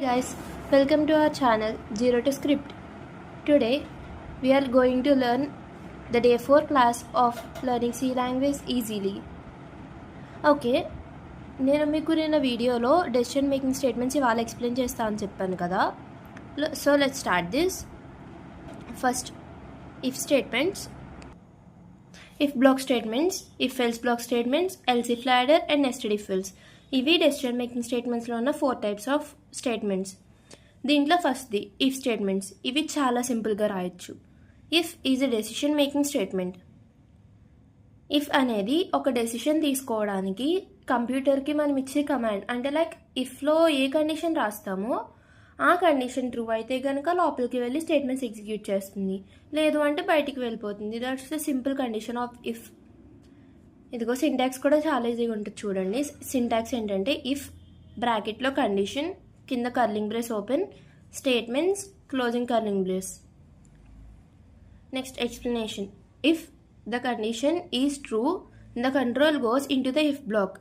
Hey guys, welcome to our channel Zero to Script. Today we are going to learn the day 4 class of learning C language easily. Okay, నేను మీకు నిన్న వీడియోలో decision making statements ఇవాళ explain చేస్తా అని చెప్పాను కదా. So let's start this. First if statements, if block statements, if else block statements, else if ladder and nested if else. ఇవి డెసిషన్ మేకింగ్ స్టేట్మెంట్స్లో ఉన్న 4 టైప్స్ ఆఫ్ స్టేట్మెంట్స్. దీంట్లో ఫస్ట్ది ఇఫ్ స్టేట్మెంట్స్. ఇవి చాలా సింపుల్గా రాయొచ్చు. If is a decision making statement. If అనేది ఒక డెసిషన్ తీసుకోవడానికి కంప్యూటర్కి మనం ఇచ్చే కమాండ్. అంటే లైక్ ఇఫ్లో ఏ కండిషన్ రాస్తామో ఆ కండిషన్ ట్రూ అయితే కనుక లోపలికి వెళ్ళి స్టేట్మెంట్స్ ఎగ్జిక్యూట్ చేస్తుంది, లేదు అంటే బయటికి వెళ్ళిపోతుంది. That's the simple condition of if. ఇదిగో సింటాక్స్ కూడా చాలా ఈజీగా ఉంటుంది చూడండి. సింటాక్స్ ఏంటంటే ఇఫ్ బ్రాకెట్లో కండిషన్, కింద curling brace open, statements, closing curling brace. Next explanation. If the condition is true the control goes in to the if block,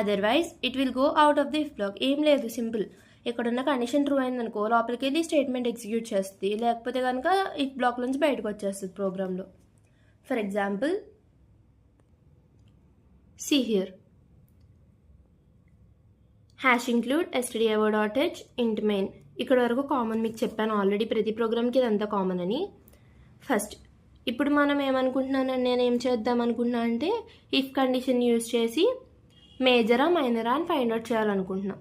otherwise it will go out of the if block. ఏం లేదు, simple. ఇక్కడున్న condition true అయిందనుకో లోపలికి వెళ్ళి statement execute చేస్తుంది, లేకపోతే కనుక if black నుంచి బయటకు వచ్చేస్తుంది ప్రోగ్రాంలో. For example, see here, hash include stdio.h int main. ఇక్కడ వరకు కామన్, మీకు చెప్పాను ఆల్రెడీ ప్రతి ప్రోగ్రామ్కి ఇదంతా కామన్ అని. ఫస్ట్ ఇప్పుడు మనం ఏమనుకుంటున్నాను, నేను ఏం చేద్దాం అనుకుంటున్నా అంటే ఇఫ్ కండిషన్ యూజ్ చేసి మేజరా మైనరా అని ఫైండ్ అవుట్ చేయాలనుకుంటున్నాం.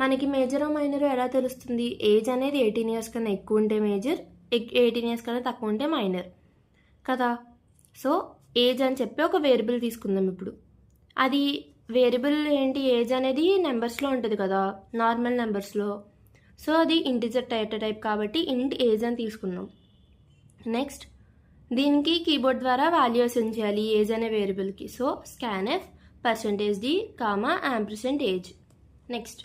మనకి మేజరా మైనరా ఎలా తెలుస్తుంది? ఏజ్ అనేది 18 years కన్నా ఎక్కువ ఉంటే మేజర్, 18 years కన్నా తక్కువ ఉంటే మైనర్ కదా. సో ఏజ్ అని చెప్పి ఒక వేరియబుల్ తీసుకుందాం. ఇప్పుడు అది వేరియబుల్ ఏంటి, ఏజ్ అనేది నెంబర్స్లో ఉంటుంది కదా, నార్మల్ నెంబర్స్లో. సో అది ఇంటిజర్ టైప్ కాబట్టి ఇంట్ ఏజ్ అని తీసుకున్నాం. నెక్స్ట్ దీనికి కీబోర్డ్ ద్వారా వాల్యూ అసైన్ చేయాలి ఏజ్ అనే వేరియబుల్కి. So scanf %d, %age. Next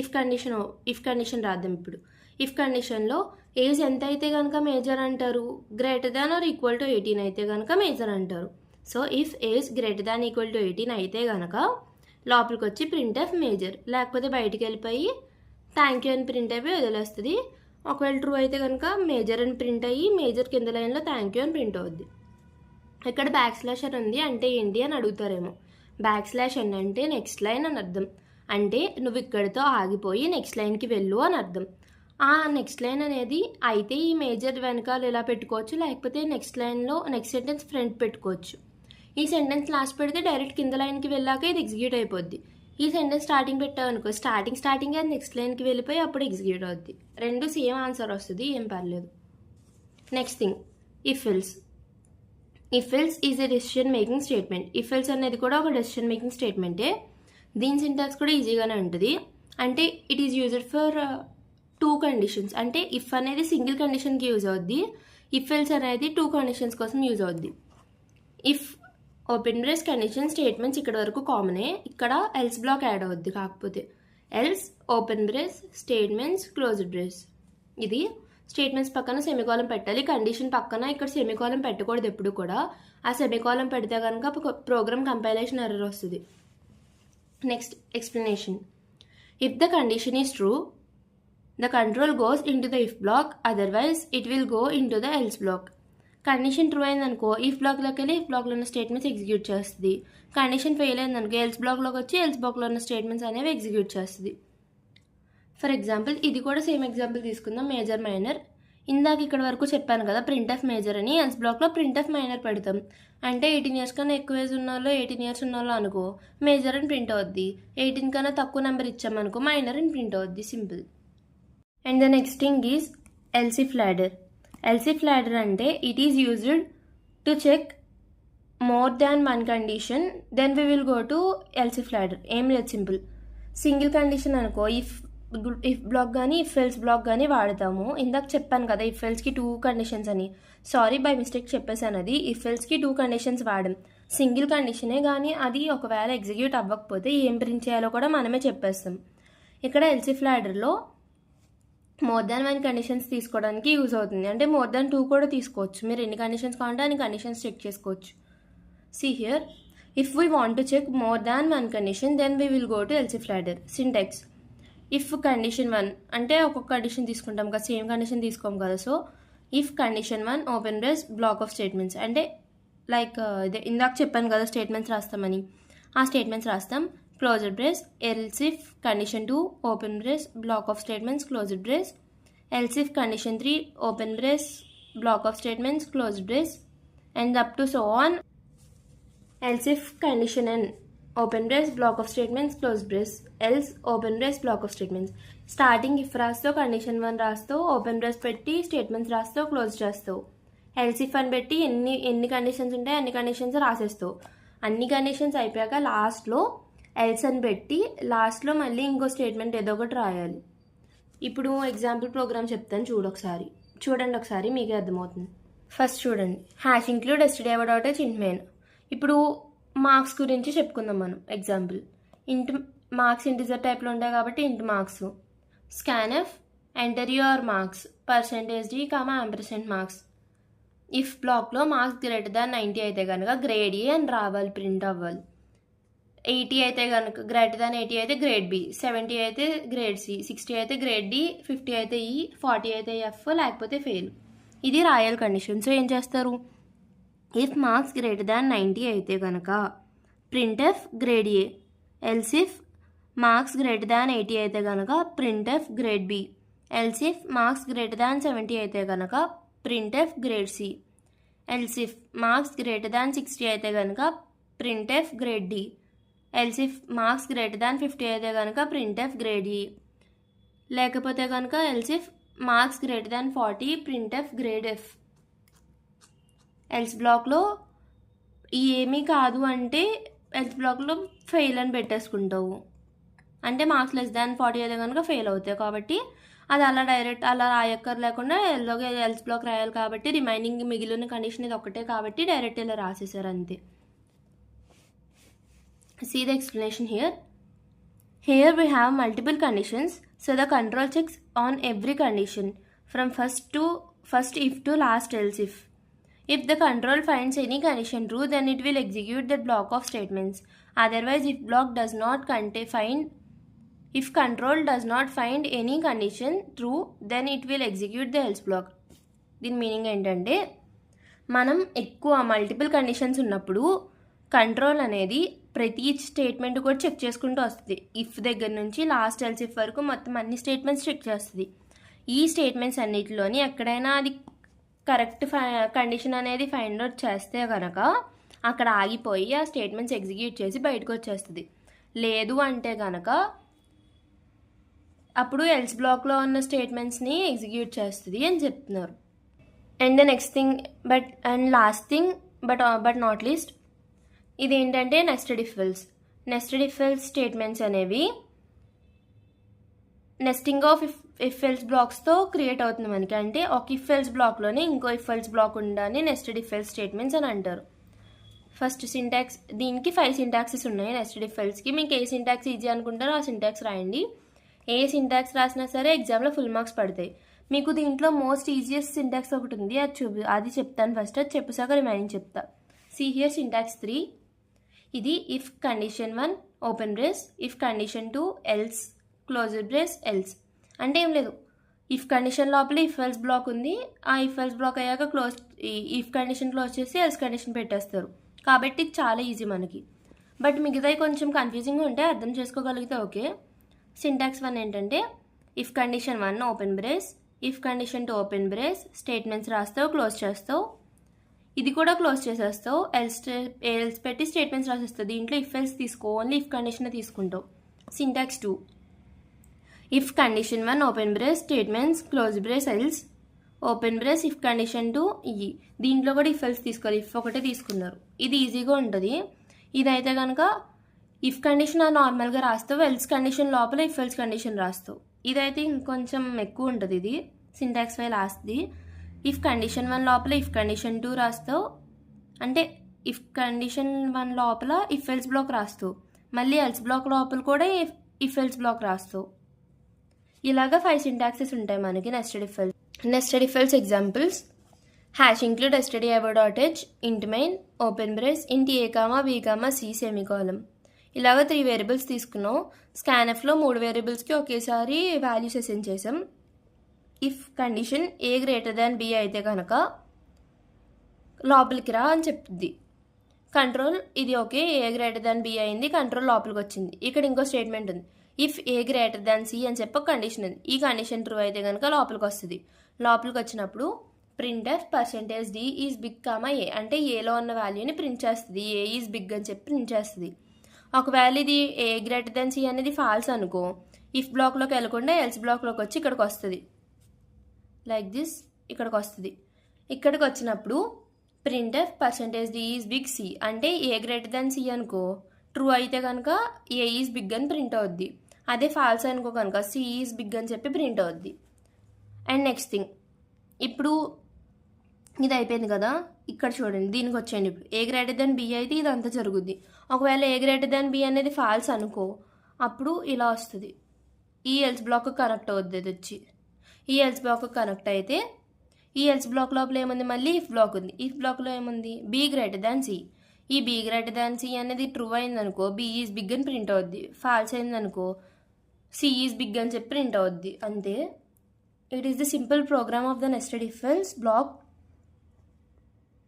if condition రాద్దాం. ఇప్పుడు ఇఫ్ కండిషన్లో ఏజ్ ఎంత అయితే కనుక మేజర్ అంటారు, greater than or equal to 18 అయితే కనుక మేజర్ అంటారు. So if age greater than equal to 18 అయితే కనుక లోపలికి వచ్చి ప్రింట్ ఎఫ్ మేజర్, లేకపోతే బయటికి వెళ్ళిపోయి థ్యాంక్ యూ అని ప్రింట్ అయిపోయి వదిలేస్తుంది. ఒకవేళ ట్రూ అయితే కనుక మేజర్ అని ప్రింట్ అయ్యి మేజర్ కింద లైన్లో థ్యాంక్ యూ అని ప్రింట్ అవుద్ది. ఇక్కడ \n ఉంది అంటే ఏంటి అని అడుగుతారేమో. \n అంటే నెక్స్ట్ లైన్ అని అర్థం. అంటే నువ్వు ఇక్కడితో ఆగిపోయి నెక్స్ట్ లైన్కి వెళ్ళు అని అర్థం. ఆ నెక్స్ట్ లైన్ అనేది అయితే ఈ మేజర్ వెనకాల ఇలా పెట్టుకోవచ్చు, లేకపోతే నెక్స్ట్ లైన్లో నెక్స్ట్ సెంటెన్స్ ఫ్రంట్ పెట్టుకోవచ్చు. ఈ సెంటెన్స్ లాస్ట్ పెడితే డైరెక్ట్ కింద లైన్కి వెళ్ళాక ఇది ఎగ్జిక్యూట్ అయిపోద్ది. ఈ సెంటెన్స్ స్టార్టింగ్ పెట్టామనుకో స్టార్టింగ్ అది నెక్స్ట్ లైన్కి వెళ్ళిపోయి అప్పుడు ఎగ్జిక్యూట్ అవుద్ది. రెండు సేమ్ ఆన్సర్ వస్తుంది, ఏం పర్లేదు. Next thing if else. If else is a decision making statement. If else అనేది కూడా ఒక డెసిషన్ మేకింగ్ స్టేట్మెంటే. దీని సింటాక్స్ కూడా ఈజీగానే ఉంటుంది. అంటే it is used for 2 conditions. అంటే ఇఫ్ అనేది సింగిల్ కండిషన్కి యూజ్ అవుద్ది, ఇఫ్ ఎల్స్ అనేది 2 కండిషన్స్ కోసం యూజ్ అవుద్ది. If open brace condition statements ఇక్కడ వరకు కామనే, ఇక్కడ ఎల్స్ బ్లాక్ యాడ్ అవుద్ది. కాకపోతే else open brace statements closed brace. ఇది స్టేట్మెంట్స్ పక్కన సెమికాలం పెట్టాలి, కండిషన్ పక్కన ఇక్కడ సెమికాలం పెట్టకూడదు ఎప్పుడు కూడా. ఆ సెమికాలం పెడితే కనుక ప్రోగ్రామ్ కంపైలేషన్ ఎర్రర్ వస్తుంది. Next explanation. If the condition is true the control goes in to the if block, otherwise it will go in to the else block. Condition true అయిందనుకో ఇఫ్ బ్లాక్లోకి వెళ్ళి if బ్లాక్లో ఉన్న statements execute చేస్తుంది. Condition fail అయిందనుకో else బ్లాక్లోకి వచ్చి else బ్లాక్లో ఉన్న స్టేట్మెంట్స్ అనేవి ఎగ్జిక్యూట్ చేస్తుంది. ఫర్ ఎగ్జాంపుల్ ఇది కూడా సేమ్ ఎగ్జాంపుల్ తీసుకుందాం, మేజర్ మైనర్. ఇందాక ఇక్కడ వరకు చెప్పాను కదా ప్రింట్ ఎఫ్ మేజర్ అని, ఎల్స్ బ్లాక్లో ప్రింట్ ఎఫ్ మైనర్ పెడతాం. అంటే 18 years కన్నా ఎక్కువ ఏజ్ ఉన్న వాళ్ళు 18 years ఉన్న వాళ్ళు అనుకో మేజర్ అని ప్రింట్ అవుద్ది. 18 కన్నా తక్కువ నెంబర్ ఇచ్చామనుకో మైనర్ అని ప్రింట్ అవుద్ది, simple. And the next thing is else if ladder. Else if ladder అంటే it is used to check more than 1 condition, then we will go to else if ladder. ఏం లేదు, simple. Single condition అనుకో if block కానీ if else block కానీ వాడతాము. ఇందాక చెప్పాను కదా ఇఫ్ ఎల్స్కి 2 కండిషన్స్ అని, సారీ బై మిస్టేక్ చెప్పేసాను. అది ఇఫ్ ఎల్స్కి 2 కండిషన్స్ వాడాం. సింగిల్ కండిషనే కానీ అది ఒకవేళ ఎగ్జిక్యూట్ అవ్వకపోతే ఏం ప్రింట్ చేయాలో కూడా మనమే చెప్పేస్తాం. ఇక్కడ ఎల్స్ ఇఫ్ లాడర్లో మోర్ దాన్ 1 కండిషన్స్ తీసుకోవడానికి యూజ్ అవుతుంది. అంటే మోర్ దాన్ 2 కూడా తీసుకోవచ్చు. మీరు ఎన్ని కండిషన్స్ కావాలంటే అన్ని కండిషన్స్ చెక్ చేసుకోవచ్చు. See here, if we want to check more than 1 condition, then we will go to else if ladder. Syntax. If condition 1 అంటే ఒక్కొక్క కండిషన్ తీసుకుంటాం కదా, సేమ్ కండిషన్ తీసుకోం కదా. So if condition 1 open brace black of statements అంటే like ఇదే ఇందాక చెప్పాను కదా స్టేట్మెంట్స్ రాస్తామని, ఆ స్టేట్మెంట్స్ రాస్తాం. Closed brace else if condition 2 open brace black of statements closed brace, else if condition 3 open brace black of statements closed brace, and up to so on. Else if condition n open brace black of statements close brace, else open brace black of statements. Starting if రాస్తావు, condition 1 రాస్తావు, open brace పెట్టి statements రాస్తావు, close చేస్తావు. Else if అని పెట్టి ఎన్ని conditions ఉంటాయి అన్ని కండిషన్స్ రాసేస్తావు. అన్ని కండిషన్స్ అయిపోయాక లాస్ట్లో ఎల్స్ అని పెట్టి లాస్ట్లో మళ్ళీ ఇంకో స్టేట్మెంట్ ఏదో ఒకటి రాయాలి. ఇప్పుడు ఎగ్జాంపుల్ ప్రోగ్రామ్ చెప్తాను చూడండి ఒకసారి మీకే అర్థమవుతుంది. ఫస్ట్ చూడండి, hash include stdio.h int main. ఇప్పుడు మార్క్స్ గురించి చెప్పుకుందాం మనం. ఎగ్జాంపుల్ ఇంట్ మార్క్స్ ఇంటిజర్ టైప్లో ఉంటాయి కాబట్టి ఇంట్ marks. Scanf enter your marks %d, %, marks. If బ్లాక్లో మార్క్స్ గ్రేటర్ దాన్ 90 అయితే కనుక గ్రేడ్ ఏ అని రావాలి, ప్రింట్ అవ్వాలి. 80 అయితే కనుక గ్రేటర్ దాన్ 80 అయితే గ్రేడ్ బి, 70 అయితే గ్రేడ్ సి, 60 అయితే గ్రేడ్ డి, 50 అయితే ఈ, 40 అయితే ఎఫ్, లేకపోతే ఫెయిల్. ఇది రాయల్ కండిషన్. సో ఏం చేస్తారు, ఇఫ్ మార్క్స్ గ్రేటర్ దాన్ 90 అయితే కనుక printf grade A, else if marks greater than 80 అయితే కనుక printf grade B, else if marks greater than 70 అయితే కనుక printf grade C, else if marks greater than 60 అయితే కనుక printf grade D, else if marks greater than 50 అయితే కనుక printf grade E, లేకపోతే కనుక else if marks greater than 40 printf grade F. Else బ్లాక్లో ఏమీ కాదు అంటే ఎల్స్ బ్లాక్లో ఫెయిల్ అని పెట్టేసుకుంటావు, అంటే మార్క్స్ లెస్ దాన్ 40 అయితే కనుక ఫెయిల్ అవుతాయి. కాబట్టి అది అలా డైరెక్ట్ అలా రాయక్కర్ లేకుండా ఎల్స్ బ్లాక్ రాయాలి కాబట్టి రిమైనింగ్ మిగిలిన కండిషన్ ఇది ఒకటే కాబట్టి డైరెక్ట్ ఇలా రాసేసారు అంతే. See the explanation here. Here we have multiple conditions, so the control checks on every condition from first if to last else if. If the control finds any condition true, then it will execute that block of statements. Otherwise, if control does not find any condition true, then it will execute the else block. దీని meaning ఏంటంటే మనం ఎక్కువ multiple conditions ఉన్నప్పుడు control అనేది ప్రతి statement కూడా check చేసుకుంటూ వస్తుంది. ఇఫ్ దగ్గర నుంచి లాస్ట్ ఎల్స్ ఇఫ్ వరకు మొత్తం అన్ని స్టేట్మెంట్స్ చెక్ చేస్తుంది. ఈ స్టేట్మెంట్స్ అన్నిటిలోని ఎక్కడైనా అది కరెక్ట్ కండిషన్ అనేది ఫైండ్ అవుట్ చేస్తే కనుక అక్కడ ఆగిపోయి ఆ స్టేట్మెంట్స్ ఎగ్జిక్యూట్ చేసి బయటకు వచ్చేస్తుంది. లేదు అంటే కనుక అప్పుడు ఎల్స్ బ్లాక్లో ఉన్న స్టేట్మెంట్స్ని ఎగ్జిక్యూట్ చేస్తుంది అని చెప్తున్నారు. And the next thing last thing but not least, ఇదేంటంటే నెస్టెడ్ ఇఫ్ ఎల్స్ స్టేట్మెంట్స్ అనేవి నెస్టింగ్ ఆఫ్ ఇఫ్ ఎల్స్ బ్లాక్స్తో క్రియేట్ అవుతుంది మనకి. అంటే ఒక ఇఫ్ ఎల్స్ బ్లాక్లోనే ఇంకో ఇఫ్ ఎల్స్ బ్లాక్ ఉండాలని నెస్టెడ్ ఇఫ్ ఎల్స్ స్టేట్మెంట్స్ అని అంటారు. ఫస్ట్ సింటాక్స్, దీనికి 5 సింటాక్సెస్ ఉన్నాయి నెస్టెడ్ ఇఫ్ ఎల్స్కి. మీకు ఏ సింటాక్స్ ఈజీ అనుకుంటారో ఆ సింటాక్స్ రాయండి. ఏ సింటాక్స్ రాసినా సరే ఎగ్జామ్లో ఫుల్ మార్క్స్ పడతాయి. మీకు దీంట్లో మోస్ట్ ఈజియెస్ట్ సింటాక్స్ ఒకటి ఉంది, అది చెప్తాను ఫస్ట్. అది చెప్పేసాక రిమైనింగ్ చెప్తా. See here syntax 3. ఇది if condition 1 open brace, if condition 2 else closed brace else. అంటే ఏం లేదు, ఇఫ్ కండిషన్ లోపల ఇఫ్ ఎల్స్ బ్లాక్ ఉంది, ఆ ఇఫ్ ఎల్స్ బ్లాక్ అయ్యాక ఇఫ్ కండిషన్ క్లోజ్ చేసి ఎల్స్ కండిషన్ పెట్టేస్తారు. కాబట్టి ఇది చాలా ఈజీ మనకి. బట్ మిగతాయి కొంచెం కన్ఫ్యూజింగ్గా ఉంటే అర్థం చేసుకోగలిగితే ఓకే. సింటాక్స్ 1 ఏంటంటే if condition 1 open brace, if condition 2 open brace, statements రాస్తావు, క్లోజ్ చేస్తావు. ఇది కూడా క్లోజ్ చేసేస్తావు, ఎల్స్ పెట్టి స్టేట్మెంట్స్ రాసేస్తావు. దీంట్లో ఇఫ్ ఎల్స్ తీసుకో, ఓన్లీ ఇఫ్ కండిషన్ తీసుకుంటావు. Syntax 2 if condition 1 open brace, statements close brace else, open brace, if condition 2 ఈ. దీంట్లో కూడా ఇఫ్ ఎల్స్ తీసుకోవాలి, ఇఫ్ ఒకటే తీసుకున్నారు. ఇది ఈజీగా ఉంటుంది. ఇదైతే కనుక ఇఫ్ కండిషన్ నార్మల్గా రాస్తావు, ఎల్స్ కండిషన్ లోపల ఇఫ్ ఎల్స్ కండిషన్ రాస్తావు. ఇదైతే ఇంకొంచెం ఎక్కువ ఉంటుంది. ఇది సింటాక్స్ 5 లాస్ట్ది. ఇఫ్ కండిషన్ 1 లోపల ఇఫ్ కండిషన్ 2 రాస్తావు, అంటే ఇఫ్ కండిషన్ 1 లోపల ఇఫ్ ఎల్స్ బ్లాక్ రాస్తావు, మళ్ళీ ఎల్స్ బ్లాక్ లోపల కూడా ఇఫ్ ఎల్స్ బ్లాక్ రాస్తావు. ఇలాగా 5 సింటాక్సెస్ ఉంటాయి మనకి nested if else examples. Hash include stdio.h int main open brace int a, b, c semicolon. ఇలాగ 3 వేరియబుల్స్ తీసుకున్నాం. స్కాన్ఎఫ్లో 3 వేరియబుల్స్కి ఒకేసారి వాల్యూస్ అసైన్ చేసాం. If condition A greater than B అయితే కనుక లోపలికి రా అని చెప్తుంది. కంట్రోల్ ఇది okay, A greater than B అయింది, కంట్రోల్ లోపలికి వచ్చింది. ఇక్కడ ఇంకో స్టేట్మెంట్ ఉంది, if A greater than C అని చెప్పి కండిషన్ ఉంది. ఈ కండిషన్ ట్రూ అయితే కనుక లోపలికి వస్తుంది. లోపలికి వచ్చినప్పుడు printf %d is big comma a అంటే ఏలో ఉన్న వాల్యూని ప్రింట్ చేస్తుంది. ఏ ఈజ్ బిగ్ అని చెప్పి ప్రింట్ చేస్తుంది. ఒకవేళ ఇది ఏ గ్రేటర్ దాన్ సి అనేది ఫాల్స్ అనుకో, ఇఫ్ బ్లాక్లోకి వెళ్ళకుండా ఎల్స్ బ్లాక్లోకి వచ్చి ఇక్కడికి వస్తుంది. లైక్ దిస్ ఇక్కడికి వస్తుంది. ఇక్కడికి వచ్చినప్పుడు printf %d is big C అంటే ఏ గ్రేటర్ దాన్ సి అనుకో, ట్రూ అయితే కనుక ఏ ఈజ్ బిగ్ అని ప్రింట్ అవుద్ది. అదే ఫాల్స్ అనుకో కనుక సి ఈజ్ బిగ్ అని చెప్పి ప్రింట్ అవుద్ది. అండ్ నెక్స్ట్ థింగ్, ఇప్పుడు ఇది అయిపోయింది కదా, ఇక్కడ చూడండి దీనికి వచ్చేయండి. ఇప్పుడు ఏ గ్రేటర్ దాన్ బి అయితే ఇదంతా జరుగుద్ది. ఒకవేళ ఏ గ్రేటర్ దాన్ బి అనేది ఫాల్స్ అనుకో, అప్పుడు ఇలా వస్తుంది. ఈ ఎల్స్ బ్లాక్ కనెక్ట్ అవుద్ది. అది వచ్చి ఈ ఎల్స్ బ్లాక్ కనెక్ట్ అయితే ఈ ఎల్స్ బ్లాక్ లోపల ఏముంది, మళ్ళీ ఇఫ్ బ్లాక్ ఉంది. ఇఫ్ బ్లాక్లో ఏముంది, బీ గ్రేటర్ దాన్ సి. ఈ బీ గ్రేటర్ దాన్ సి అనేది ట్రూ అయిందనుకో బీ ఈజ్ బిగ్ అని ప్రింట్ అవుద్ది. ఫాల్స్ అయిందనుకో సి ఈజ్ బిగ్ అని చెప్పి ప్రింట్ అవుద్ది. అంతే. It is the simple program of the nested if else block.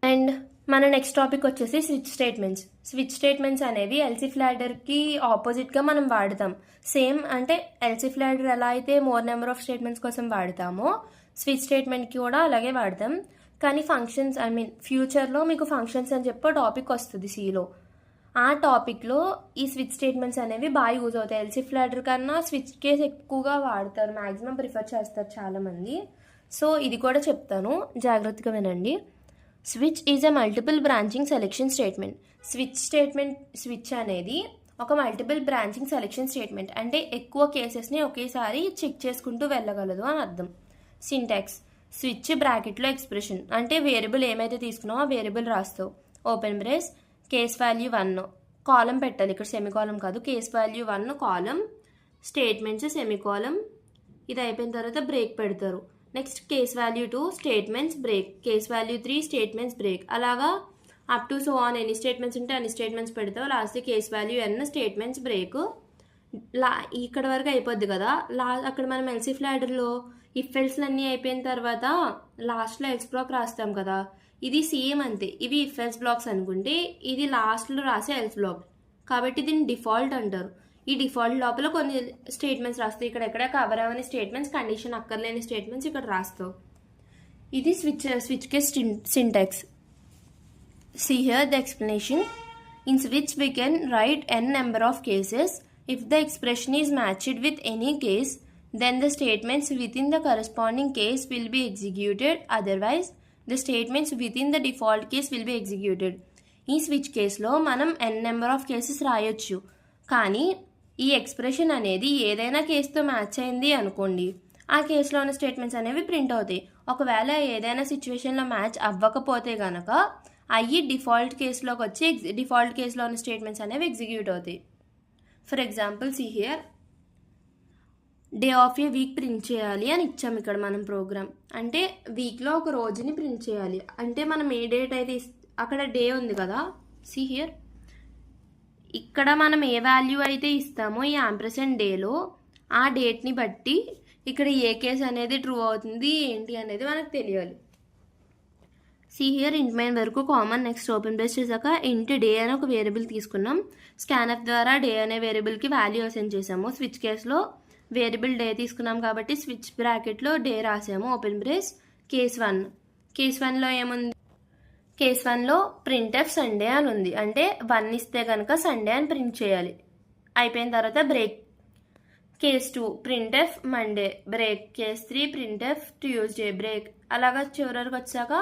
And మన నెక్స్ట్ టాపిక్ వచ్చేసి స్విచ్ స్టేట్మెంట్స్. స్విచ్ స్టేట్మెంట్స్ అనేవి ఎల్సిఫ్ లాడర్కి ఆపోజిట్గా మనం వాడతాం. సేమ్ అంటే ఎల్సిఫ్ లాడర్ ఎలా అయితే మోర్ నెంబర్ ఆఫ్ స్టేట్మెంట్స్ కోసం వాడతామో స్విచ్ స్టేట్మెంట్కి కూడా అలాగే వాడతాం. కానీ ఫంక్షన్స్ ఫ్యూచర్లో మీకు ఫంక్షన్స్ అని చెప్పి టాపిక్ వస్తుంది సిలో. ఆ టాపిక్లో ఈ స్విచ్ స్టేట్మెంట్స్ అనేవి బాగా యూజ్ అవుతాయి. ఎల్సిఫ్ లాడర్ కన్నా స్విచ్ కేస్ ఎక్కువగా వాడతారు, మ్యాక్సిమం ప్రిఫర్ చేస్తారు చాలామంది. సో ఇది కూడా చెప్తాను, జాగ్రత్తగా వినండి. Switch is a multiple branching selection statement. Switch అనేది ఒక మల్టిపుల్ బ్రాంచింగ్ సెలెక్షన్ స్టేట్మెంట్ అంటే ఎక్కువ కేసెస్ని ఒకేసారి చెక్ చేసుకుంటూ వెళ్ళగలదు అని అర్థం. సింటాక్స్, స్విచ్ బ్రాకెట్లో ఎక్స్ప్రెషన్ అంటే వేరియబుల్ ఏమైతే తీసుకున్నావో ఆ వేరియబుల్ రాస్తావు. Open brace case value 1 colon పెట్టాలి, ఇక్కడ సెమికాలం కాదు. Case value 1 colon, statements semicolon. ఇది అయిపోయిన తర్వాత బ్రేక్ పెడతారు. Next case value 2 statements break, case value 3 statements break. అలాగా అప్ టు సో ఆన్ ఎన్ని స్టేట్మెంట్స్ ఉంటే అన్ని స్టేట్మెంట్స్ పెడతావు. Last case value n statements break. ఇక్కడ వరకు అయిపోద్ది కదా. అక్కడ మనం ఎల్సిఫ్ లాడర్లో ఇఫ్ ఎల్స్లు అన్నీ అయిపోయిన తర్వాత లాస్ట్లో ఎల్స్ బ్లాక్ రాస్తాం కదా, ఇది సేమ్ అంతే. ఇవి ఇఫ్ ఎల్స్ బ్లాక్స్ అనుకుంటే ఇది లాస్ట్లో రాసే ఎల్స్ బ్లాక్ కాబట్టి దీన్ని డిఫాల్ట్ అంటారు. ఈ డిఫాల్ట్ లోపల కొన్ని స్టేట్మెంట్స్ రాస్తావు. ఇక్కడ ఎక్కడ కవర్ అవ్వని స్టేట్మెంట్స్, కండిషన్ అక్కర్లేని స్టేట్మెంట్స్ ఇక్కడ రాస్తావు. ఇది switch case syntax. See here the explanation. In switch we can write n number of cases. If the expression is matched with any case, then the statements within the corresponding case will be executed. Otherwise, the statements within the default case will be executed. ఈ switch కేసులో మనం n number of cases రాయొచ్చు, కానీ ఈ expression అనేది ఏదైనా కేసుతో match అయింది అనుకోండి, ఆ కేసులో ఉన్న స్టేట్మెంట్స్ అనేవి ప్రింట్ అవుతాయి. ఒకవేళ ఏదైనా సిచ్యువేషన్లో మ్యాచ్ అవ్వకపోతే కనుక అయ్యి డిఫాల్ట్ కేసులోకి వచ్చి డిఫాల్ట్ కేసులో ఉన్న స్టేట్మెంట్స్ అనేవి ఎగ్జిక్యూట్ అవుతాయి. For example see here day of a week print చేయాలి అని ఇచ్చాము ఇక్కడ మనం ప్రోగ్రామ్. అంటే వీక్లో ఒక రోజుని ప్రింట్ చేయాలి అంటే మనం ఏ డేట్ అయితే అక్కడ డే ఉంది కదా, సీ హియర్ ఇక్కడ మనం ఏ వాల్యూ అయితే ఇస్తామో ఈ యాంపర్సెంట్ డేలో ఆ డేట్ని బట్టి ఇక్కడ ఏ కేసు అనేది ట్రూ అవుతుంది ఏంటి అనేది మనకు తెలియాలి. సి హియర్ ఇంట్ మెయిన్ వరకు కామన్. నెక్స్ట్ ఓపెన్ బ్రేస్ చేశాక ఇంట్ డే అని ఒక వేరియబుల్ తీసుకున్నాం. స్కాన్ఎఫ్ ద్వారా డే అనే వేరియబుల్కి వాల్యూ అసైన్ చేసాము. స్విచ్ కేసులో వేరియబుల్ డే తీసుకున్నాం కాబట్టి స్విచ్ బ్రాకెట్లో డే రాసాము. Open brace case 1. కేస్ 1లో ఏముంది, కేస్ 1లో ప్రింట్ఎఫ్ సండే అని ఉంది. అంటే 1 ఇస్తే కనుక సండే అని ప్రింట్ చేయాలి. అయిపోయిన తర్వాత break. Case 2 printf Monday break. Case 3 printf Tuesday break. అలాగా చివరికి వచ్చాక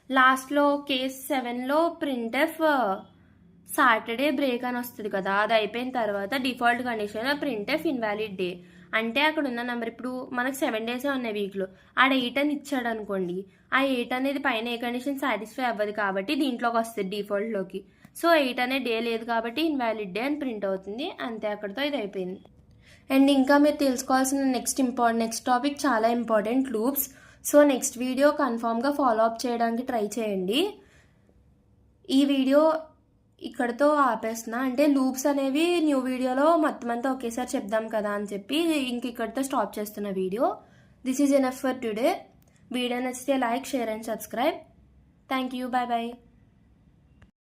లాస్ట్లో కేస్ 7లో ప్రింట్ఎఫ్ సాటర్డే బ్రేక్ అని వస్తుంది కదా. అది అయిపోయిన తర్వాత default condition printf invalid day. అంటే అక్కడ ఉన్న నెంబర్ ఇప్పుడు మనకు 7 డేసే ఉన్నాయి వీక్లో, ఆడ 8 అని ఇచ్చాడు అనుకోండి, ఆ 8 అనేది పైన ఏ కండిషన్ సాటిస్ఫై అవ్వదు కాబట్టి దీంట్లోకి వస్తుంది డిఫాల్ట్లోకి. సో 8 అనే డే లేదు కాబట్టి ఇన్వాలిడ్ డే అని ప్రింట్ అవుతుంది. అంతే, అక్కడితో ఇది అయిపోయింది. అండ్ ఇంకా మీరు తెలుసుకోవాల్సిన నెక్స్ట్ టాపిక్ చాలా important, loops. So next video కన్ఫామ్గా ఫాలో అప్ చేయడానికి ట్రై చేయండి. ఈ వీడియో ఇక్కడతో ఆపేస్తున్నా. అంటే లూప్స్ అనేవి న్యూ వీడియోలో మొత్తం అంతా ఒకేసారి చెప్దాం కదా అని చెప్పి ఇంక ఇక్కడితో స్టాప్ చేస్తున్న video. This is enough for today. Video నచ్చితే like, share and subscribe. Thank you. Bye bye.